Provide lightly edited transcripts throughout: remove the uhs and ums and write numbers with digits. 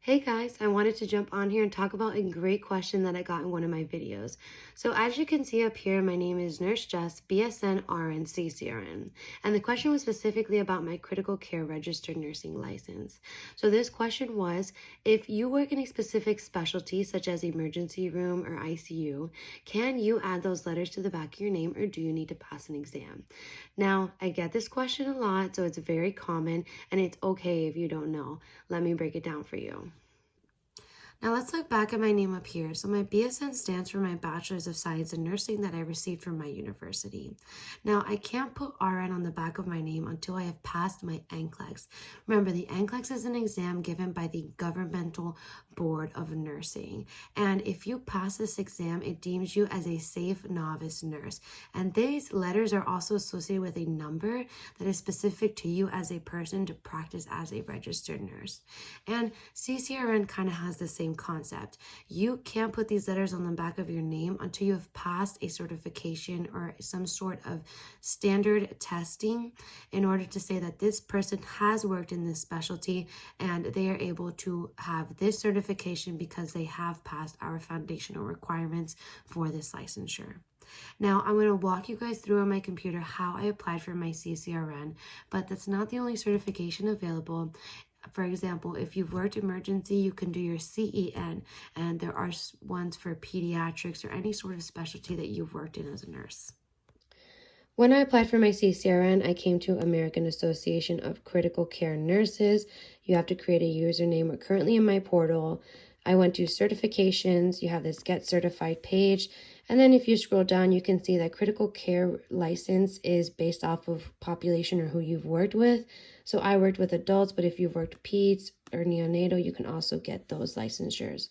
Hey guys, I wanted to jump on here and talk about a great question that I got in one of my videos. So as you can see up here, my name is Nurse Jess, BSN RN CCRN. And the question was specifically about my critical care registered nursing license. So this question was, if you work in a specific specialty such as emergency room or ICU, can you add those letters to the back of your name or do you need to pass an exam? Now, I get this question a lot, so it's very common and it's okay if you don't know. Let me break it down for you. Now let's look back at my name up here. So my BSN stands for my Bachelor's of Science in Nursing that I received from my university. Now I can't put RN on the back of my name until I have passed my NCLEX. Remember, the NCLEX is an exam given by the Governmental Board of Nursing. And if you pass this exam, it deems you as a safe novice nurse. And these letters are also associated with a number that is specific to you as a person to practice as a registered nurse. And CCRN kind of has the same concept. You can't put these letters on the back of your name until you have passed a certification or some sort of standard testing in order to say that this person has worked in this specialty and they are able to have this certification because they have passed our foundational requirements for this licensure. Now, I'm going to walk you guys through on my computer how I applied for my CCRN, but that's not the only certification available. For example, if you've worked emergency, you can do your CEN, and there are ones for pediatrics or any sort of specialty that you've worked in as a nurse. When I applied for my CCRN, I came to American Association of Critical Care Nurses. You have to create a username. We're currently in my portal. I went to certifications. You have this Get Certified page. And then if you scroll down, you can see that critical care license is based off of population or who you've worked with. So I worked with adults, but if you've worked peds or neonatal, you can also get those licensures.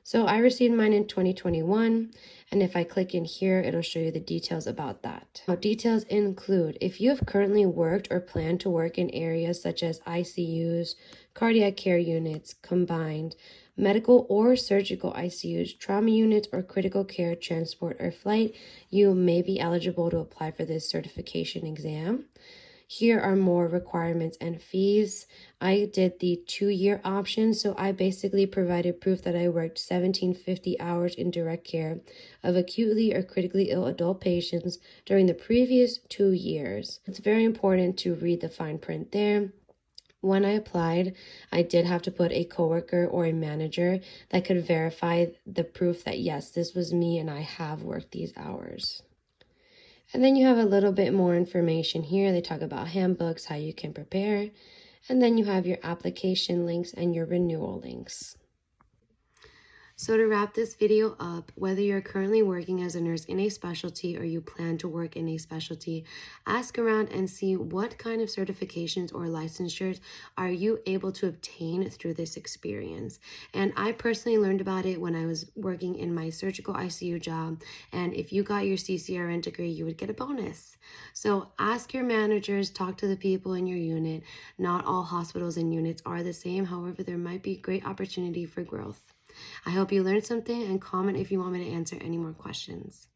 So I received mine in 2021, and if I click in here, it'll show you the details about that. Now, details include if you have currently worked or plan to work in areas such as ICUs, cardiac care units, combined, medical or surgical ICUs, trauma units, or critical care transport or flight, you may be eligible to apply for this certification exam. Here are more requirements and fees. I did the 2-year option, so I basically provided proof that I worked 1750 hours in direct care of acutely or critically ill adult patients during the previous 2 years. It's very important to read the fine print there. When I applied, I did have to put a coworker or a manager that could verify the proof that yes, this was me and I have worked these hours. And then you have a little bit more information here. They talk about handbooks, how you can prepare, and then you have your application links and your renewal links. So to wrap this video up, whether you're currently working as a nurse in a specialty or you plan to work in a specialty, ask around and see what kind of certifications or licensures are you able to obtain through this experience. And I personally learned about it when I was working in my surgical ICU job. And if you got your CCRN degree, you would get a bonus. So ask your managers, talk to the people in your unit. Not all hospitals and units are the same. However, there might be great opportunity for growth. I hope you learned something, and comment if you want me to answer any more questions.